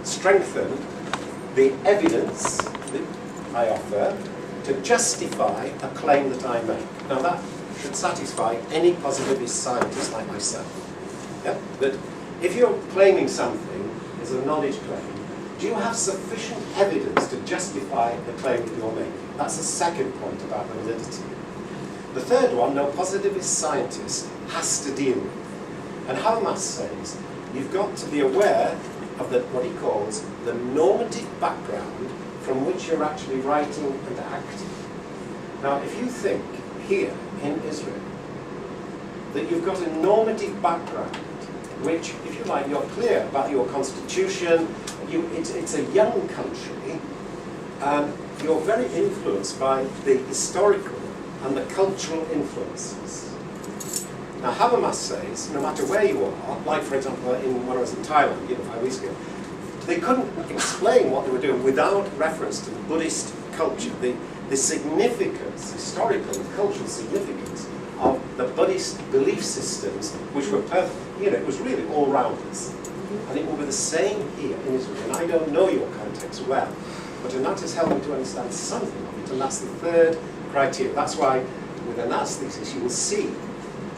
strengthen the evidence that I offer to justify a claim that I make? Now that should satisfy any positivist scientist like myself. Yeah? That if you're claiming something is a knowledge claim, do you have sufficient evidence to justify the claim that you're making? That's the second point about validity. The third one, no positivist scientist has to deal with. And Habermas says you've got to be aware of what he calls the normative background from which you're actually writing and acting. Now, if you think here in Israel that you've got a normative background, which, if you like, you're clear about your constitution, it's a young country, you're very influenced by the historical and the cultural influences. Now, Habermas says, no matter where you are, like, for example, when I was in Thailand, 5 weeks ago, they couldn't explain what they were doing without reference to the Buddhist culture, the significance, historical and cultural significance of the Buddhist belief systems, which were perfect. It was really all round us. And it will be the same here in Israel. And I don't know your context well, but Anat has helped me to understand something of it, and that's the third criteria. That's why with Anat's thesis you will see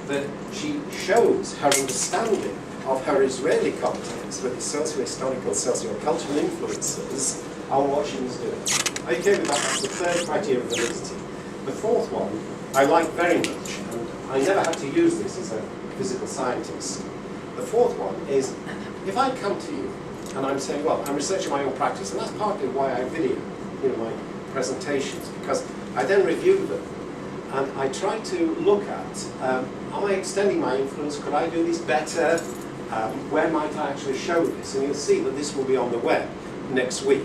that she shows her understanding of her Israeli context with the socio-historical, socio-cultural influences on what she was doing. Okay with that, that's the third criteria of validity. The fourth one I like very much, and I never had to use this as a physical scientist. The fourth one is, if I come to you and I'm saying, well, I'm researching my own practice, and that's partly why I video my presentations, because I then review them and I try to look at, am I extending my influence? Could I do this better? Where might I actually show this? And you'll see that this will be on the web next week,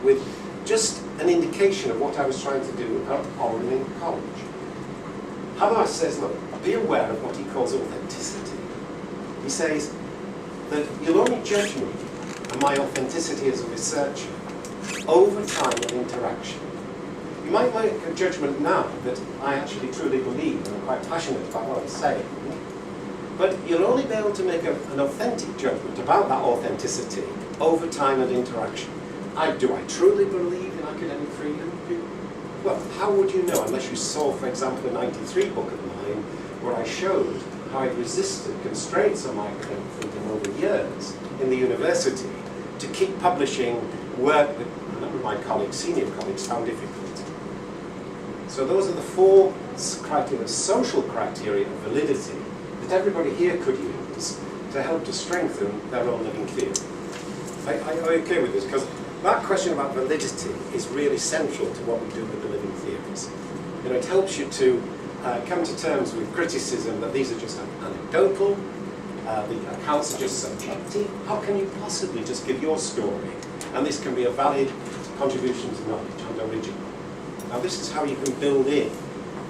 with just an indication of what I was trying to do at Oranim College. Habermas says, look, be aware of what he calls authenticity. He says that you'll only judge me and my authenticity as a researcher over time of interaction. You might make a judgment now that I actually truly believe and I'm quite passionate about what I'm saying, but you'll only be able to make an authentic judgment about that authenticity over time and interaction. Do I truly believe in academic freedom? Well, how would you know unless you saw, for example, a 93 book of mine where I showed how I resisted constraints on my academic freedom over years in the university to keep publishing work that a number of my colleagues, senior colleagues, found difficult. So those are the four criteria, social criteria of validity that everybody here could use to help to strengthen their own living theory. I'm okay with this because that question about validity is really central to what we do with the living theories. It helps you to come to terms with criticism that these are just anecdotal, the accounts are just subjective. How can you possibly just give your story? And this can be a valid contribution to knowledge and original. Now this is how you can build in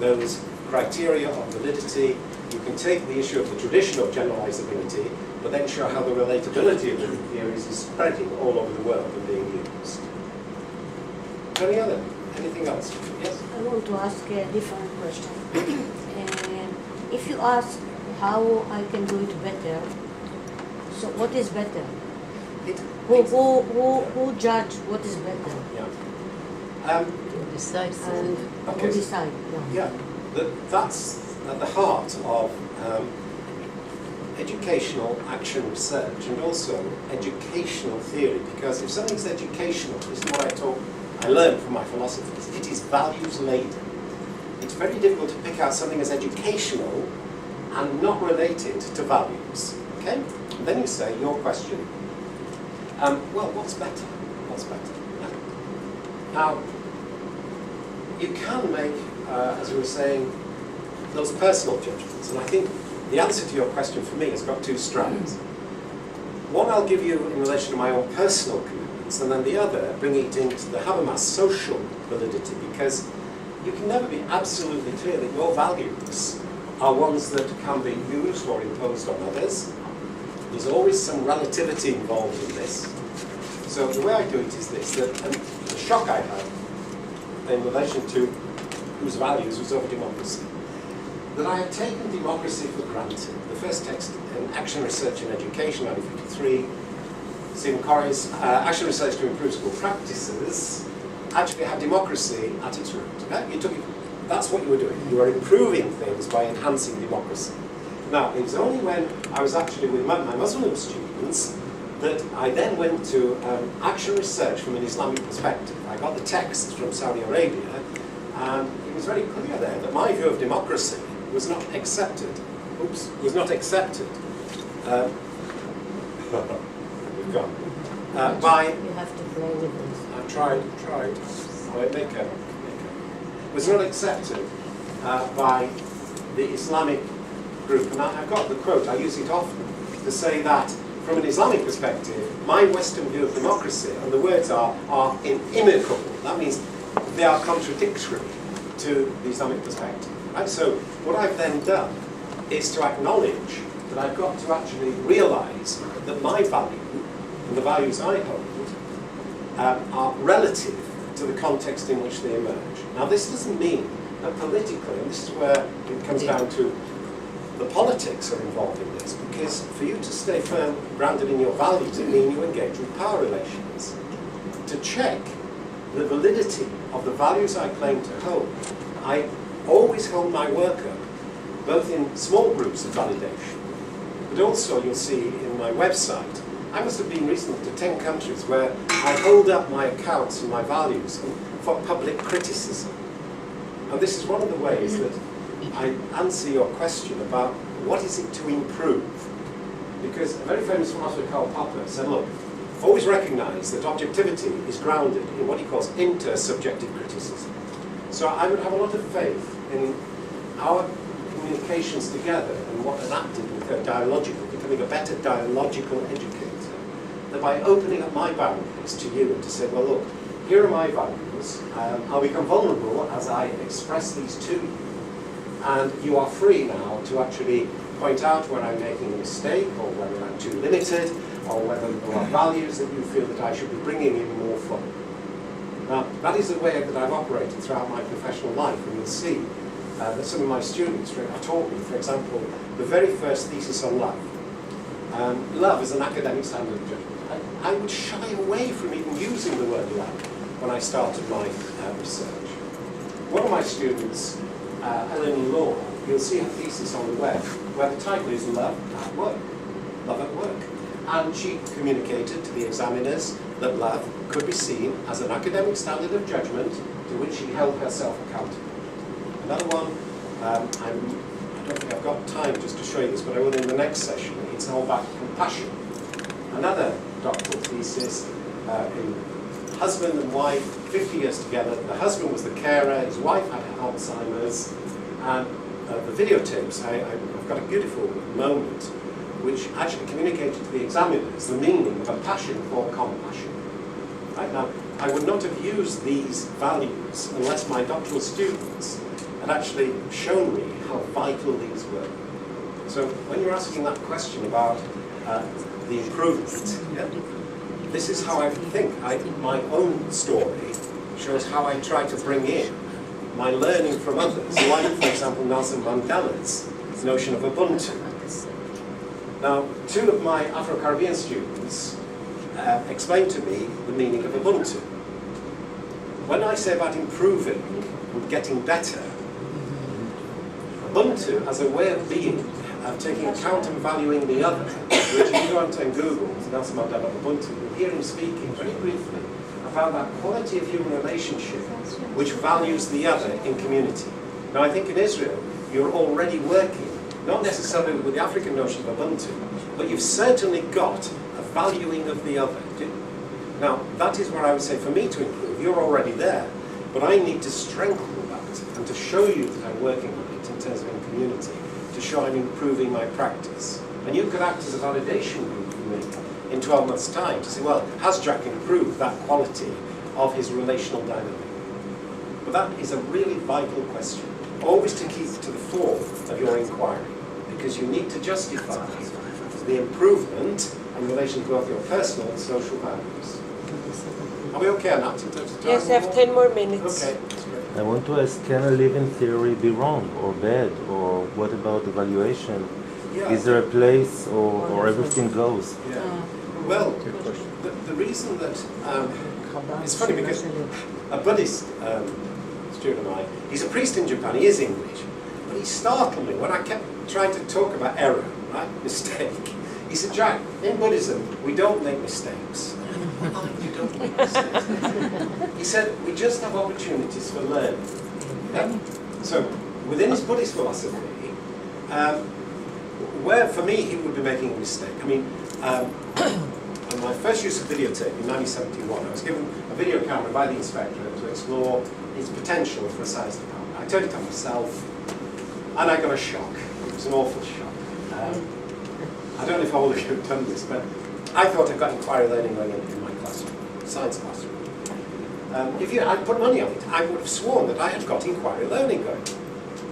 those criteria of validity. You can take the issue of the traditional generalizability, but then show how the relatability of living theories is spreading all over the world and being used. Anything else? Yes? I want to ask a different question. If you ask how I can do it better, so what is better? Who judge what is better? Yeah. Who decides? Okay. Who decide? Yeah. That's at the heart of educational action research and also educational theory, because if something's educational, this is what I learned from my philosophers, it is values laden. It's very difficult to pick out something as educational and not related to values. Okay? And then you say, your question, well, what's better? What's better? Now, you can make, as we were saying, those personal judgments, and I think the answer to your question for me has got two strands. One I'll give you in relation to my own personal commitments, and then the other bring it into the Habermas social validity, because you can never be absolutely clear that your values are ones that can be used or imposed on others. There's always some relativity involved in this. So the way I do it is this, that the shock I had in relation to whose values was over democracy, that I had taken democracy for granted. The first text in Action Research in Education, 1953, Stephen Corey's Action Research to Improve School Practices, actually had democracy at its root. Okay? That's what you were doing. You were improving things by enhancing democracy. Now, it was only when I was actually with my Muslim students that I then went to action research from an Islamic perspective. I got the texts from Saudi Arabia, And it was very clear there that my view of democracy was not accepted. Was not accepted. We've gone. By You have to play with this. I tried. Was not accepted by the Islamic group. And I've got the quote, I use it often, to say that from an Islamic perspective, my Western view of democracy, and the words are inimical. That means they are contradictory to the Islamic perspective. Right? So what I've then done is to acknowledge that I've got to actually realise that my value and the values I hold are relative to the context in which they emerge. Now this doesn't mean that politically, and this is where it comes down to the politics are involved in this, because for you to stay firm, grounded in your values, it means you engage with power relations. To check the validity of the values I claim to hold, I always hold my work up, both in small groups of validation, but also you'll see in my website, I must have been recently to 10 countries where I hold up my accounts and my values for public criticism. And this is one of the ways that I answer your question about what is it to improve. Because a very famous philosopher, Karl Popper, said, look, always recognise that objectivity is grounded in what he calls intersubjective criticism. So I would have a lot of faith in our communications together and what Anat did with her dialogical, becoming a better dialogical educator, that by opening up my boundaries to you and to say, well, look, here are my values, I'll become vulnerable as I express these to you, and you are free now to actually point out when I'm making a mistake, or whether I'm too limited, or whether there are values that you feel that I should be bringing in more from. Now, that is the way that I've operated throughout my professional life, and you'll see that some of my students have taught me, for example, the very first thesis on love. Love is an academic standard of judgment. I would shy away from even using the word love when I started my research. One of my students, Ellen Law, you'll see her thesis on the web, where the title is Love at Work. Love at Work. And she communicated to the examiners that love could be seen as an academic standard of judgment to which she held herself accountable. Another one, I don't think I've got time just to show you this, but I will in the next session. It's all about compassion. Another doctoral thesis in husband and wife, 50 years together. The husband was the carer, his wife had Alzheimer's, and the videotapes, I've got a beautiful moment which actually communicated to the examiners the meaning of a passion for compassion. Right? Now, I would not have used these values unless my doctoral students had actually shown me how vital these were. So when you're asking that question about the improvement, yeah, this is how I think. My own story shows how I try to bring in my learning from others, like, for example, Nelson Mandela's notion of Ubuntu. Now, two of my Afro-Caribbean students explained to me the meaning of Ubuntu. When I say about improving and getting better, Ubuntu as a way of being, of taking account and valuing the other, which if you go onto Google, Nelson Mandela Ubuntu, you'll hear him speaking very briefly about that quality of human relationship which values the other in community. Now I think in Israel, you're already working, not necessarily with the African notion of Ubuntu, but you've certainly got a valuing of the other. Now, that is where I would say for me to improve. You're already there, but I need to strengthen that and to show you that I'm working on it in terms of in community, to show I'm improving my practice. And you could act as a validation group for me in 12 months' time to say, well, has Jack improved that quality of his relational dynamic? But that is a really vital question, always to keep to the fore of your inquiry, because you need to justify the improvement in relation to both your personal and social values. Are we okay, Anat, in terms of time? Yes, I have 10 more minutes. Okay, that's great. I want to ask, can a living theory be wrong or bad? Or what about evaluation? Yeah. Is there a place or everything goes? Yeah. Well, the reason that it's funny because a Buddhist student of mine, he's a priest in Japan, he is English, but he startled me when I kept trying to talk about error, right, mistake. He said, Jack, in Buddhism, we don't make mistakes. Why you don't make mistakes? He said, we just have opportunities for learning. Yeah. So within his Buddhist philosophy, where for me he would be making a mistake. I mean, on my first use of videotape in 1971, I was given a video camera by the inspector to explore its potential for a science department. I turned it on myself, and I got a shock. It was an awful shock. I don't know if all of you have done this, but I thought I got inquiry learning going in my classroom, science classroom. If I'd put money on it, I would have sworn that I had got inquiry learning going.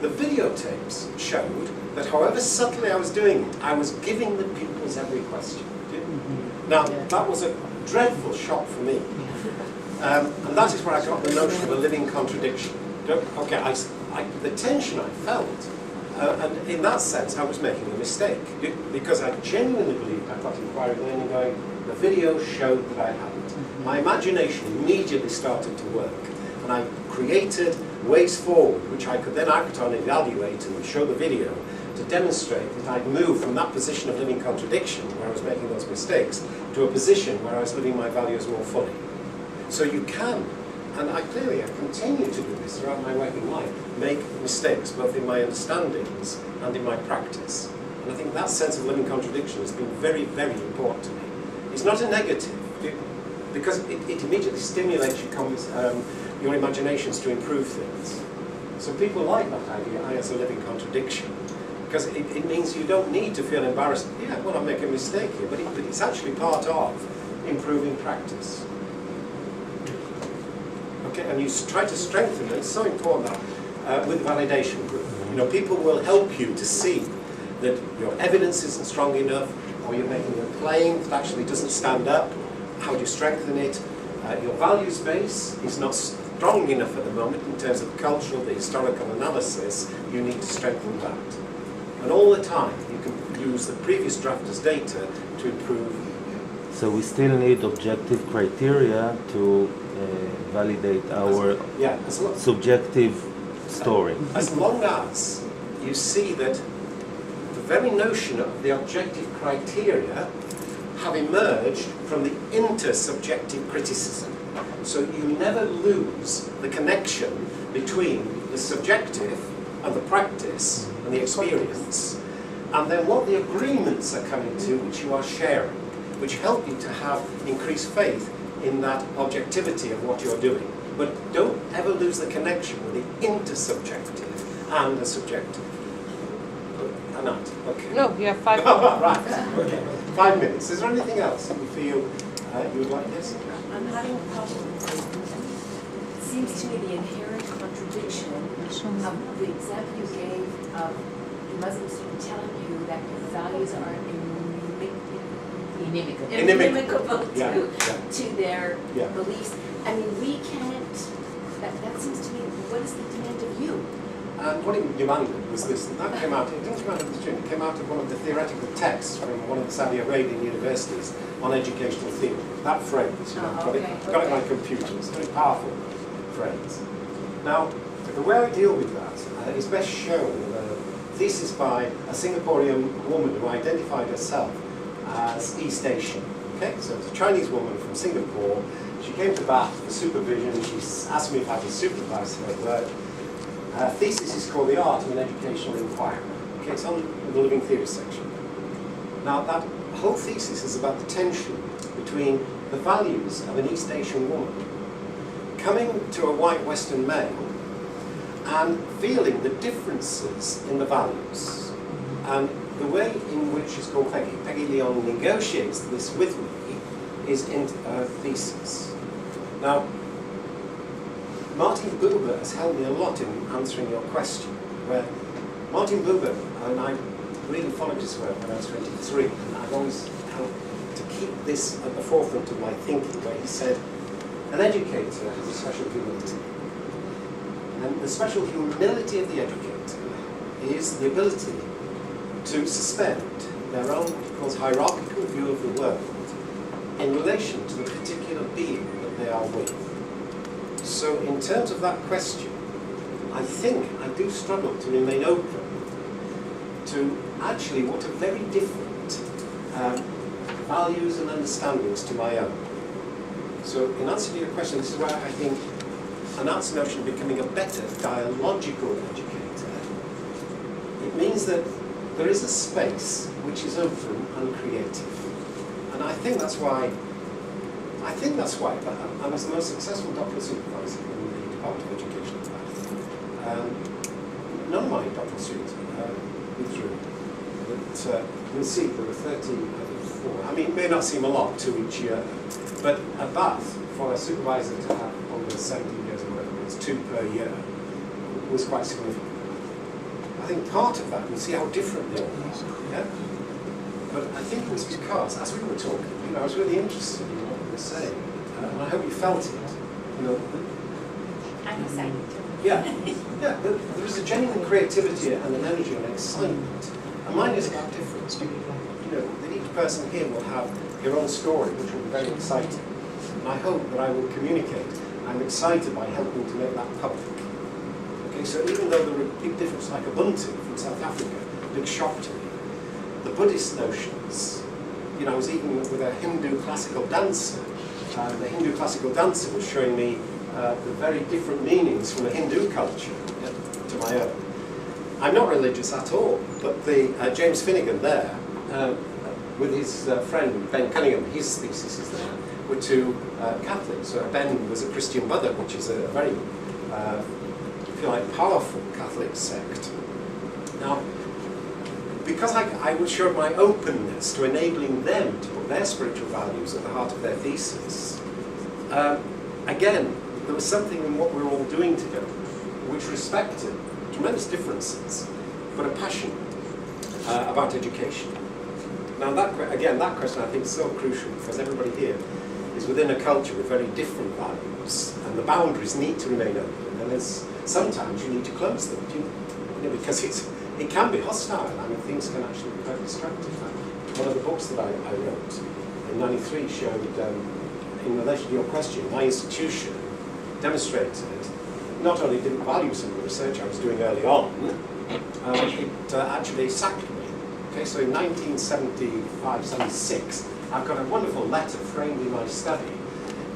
The videotapes showed that however subtly I was doing it, I was giving the pupils every question. Now, that was a dreadful shock for me. And that is where I got the notion of a living contradiction. Okay, the tension I felt, and in that sense, I was making a mistake. Because I genuinely believed I got inquiry learning going. The video showed that I hadn't. My imagination immediately started to work. And I created ways forward, which I could then act on, evaluate, and show the video to demonstrate that I'd moved from that position of living contradiction, where I was making those mistakes, to a position where I was living my values more fully. So you can, and I continue to do this throughout my working life, make mistakes, both in my understandings and in my practice. And I think that sense of living contradiction has been very, very important to me. It's not a negative, because it immediately stimulates your imaginations to improve things. So people like that idea as a living contradiction, because it means you don't need to feel embarrassed. Yeah, well, I'm making a mistake here, but it's actually part of improving practice. Okay, and you try to strengthen it. It's so important that with the validation group, people will help you to see that your evidence isn't strong enough, or you're making a claim that actually doesn't stand up. How do you strengthen it? Your values base is not strong enough at the moment in terms of the cultural, the historical analysis. You need to strengthen that. And all the time, you can use the previous draft as data to improve. So we still need objective criteria to validate our subjective story. As long as you see that the very notion of the objective criteria have emerged from the intersubjective criticism. So you never lose the connection between the subjective and the practice and the experience, and then what the agreements are coming to which you are sharing, which help you to have increased faith in that objectivity of what you're doing. But don't ever lose the connection with the intersubjective and the subjective. Anat, okay. No, you have 5 minutes. Right, okay. 5 minutes. Is there anything else that you feel you would like this? I'm having a problem with it. It seems to me the inherent contradiction of the example you gave of the Muslim student telling you that your values are inimical to their beliefs. I mean, we can't, that seems to me, what is the demand of you? And what it demanded was this, that came out, it didn't come out of the student, it came out of one of the theoretical texts from one of the Saudi Arabian universities on educational theory. That phrase, got it on my computer, it's a very powerful phrase. Now, the way I deal with that is best shown in a thesis by a Singaporean woman who identified herself as East Asian. Okay, so it's a Chinese woman from Singapore. She came to Bath for supervision. She asked me if I could supervise her work. Her thesis is called The Art of an Educational Inquiry. Okay, it's on the Living Theory section. Now, that whole thesis is about the tension between the values of an East Asian woman coming to a white Western male and feeling the differences in the values. And the way in which she's called Peggy Leon negotiates this with me is in her thesis. Now, Martin Buber has helped me a lot in answering your question, where Martin Buber, and I really followed his work when I was 23, and I've always helped to keep this at the forefront of my thinking, where he said, an educator has a special humility. And the special humility of the educator is the ability to suspend their own, what he calls, hierarchical view of the world in relation to the particular being that they are with. So in terms of that question, I think I do struggle to remain open to actually what are very different values and understandings to my own. So in answer to your question, this is where I think Anat's notion of becoming a better dialogical educator, it means that there is a space which is open and creative. And I think that's why I was the most successful doctoral supervisor in the Department of Education at Bath. None of my doctoral students went through. But you'll see there were 13, I think 4. I mean, it may not seem a lot to each year, but at Bath, for a supervisor to have over 17 years or whatever it was, 2 per year, was quite significant. I think part of that, you see how different they all are. Yeah? But I think it was because, as we were talking, I was really interested in what you were saying, and I hope you felt it. I'm excited too. Yeah, there is a genuine creativity and an energy and excitement. And mine is about difference. That each person here will have your own story, which will be very exciting. And I hope that I will communicate. I'm excited by helping to make that public. Okay, so even though there are big differences, like Ubuntu from South Africa, big shock to me. The Buddhist notions, I was even with a Hindu classical dancer. The Hindu classical dancer was showing me the very different meanings from the Hindu culture to my own. I'm not religious at all, but the James Finnegan there, with his friend Ben Cunningham, his thesis is there, were 2 Catholics. So Ben was a Christian Buddha, which is a very, if you like, powerful Catholic sect. Now, because I would show my openness to enabling them to put their spiritual values at the heart of their thesis, again, there was something in what we were all doing together which respected tremendous differences, but a passion about education. Now that question I think is so crucial, because everybody here is within a culture with very different values, and the boundaries need to remain open, and sometimes you need to close them, because it can be hostile. I mean, things can actually be quite destructive. One of the books that I wrote in '93 showed, in relation to your question, my institution demonstrated not only didn't value some of the research I was doing early on, it actually sacked me. Okay, so in 1975-76, I've got a wonderful letter framed in my study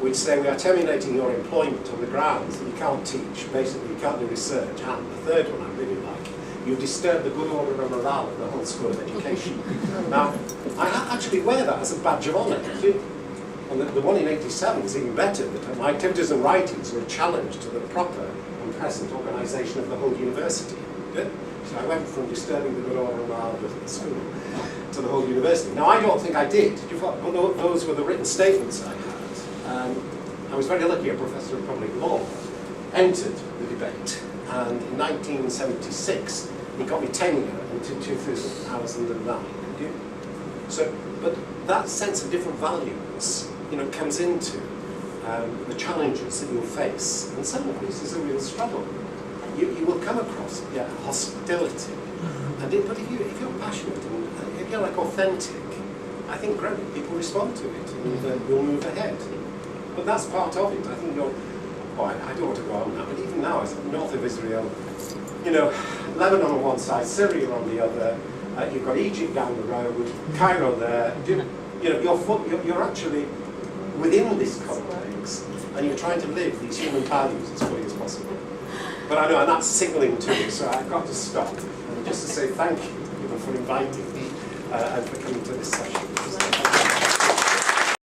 which say we are terminating your employment on the grounds that you can't teach, basically you can't do research, and the third one I really like, you've disturbed the good order and morale of the whole School of Education. Now, I actually wear that as a badge of honour. And the one in '87 is even better, that my activities and writings were a challenge to the proper and present organisation of the whole university. Good? So I went from disturbing the good order and morale of the school to the whole university. Now, I don't think I did. Those were the written statements I had. I was very lucky, a professor of public law entered the debate, and in 1976, he got me tenure until 2009. So, but that sense of different values, comes into the challenges that you'll face, and some of this is a real struggle. You will come across hostility, but if you're passionate and if you're authentic, I think great people respond to it, and you'll move ahead. But that's part of it. I think I don't want to go on now, but even now, as north of Israel, Lebanon on one side, Syria on the other. You've got Egypt down the road, Cairo there. You're actually within this context, and you're trying to live these human values as fully as possible. But I know, and that's signalling to me, so I've got to stop. And just to say thank you for inviting me and for coming to this session.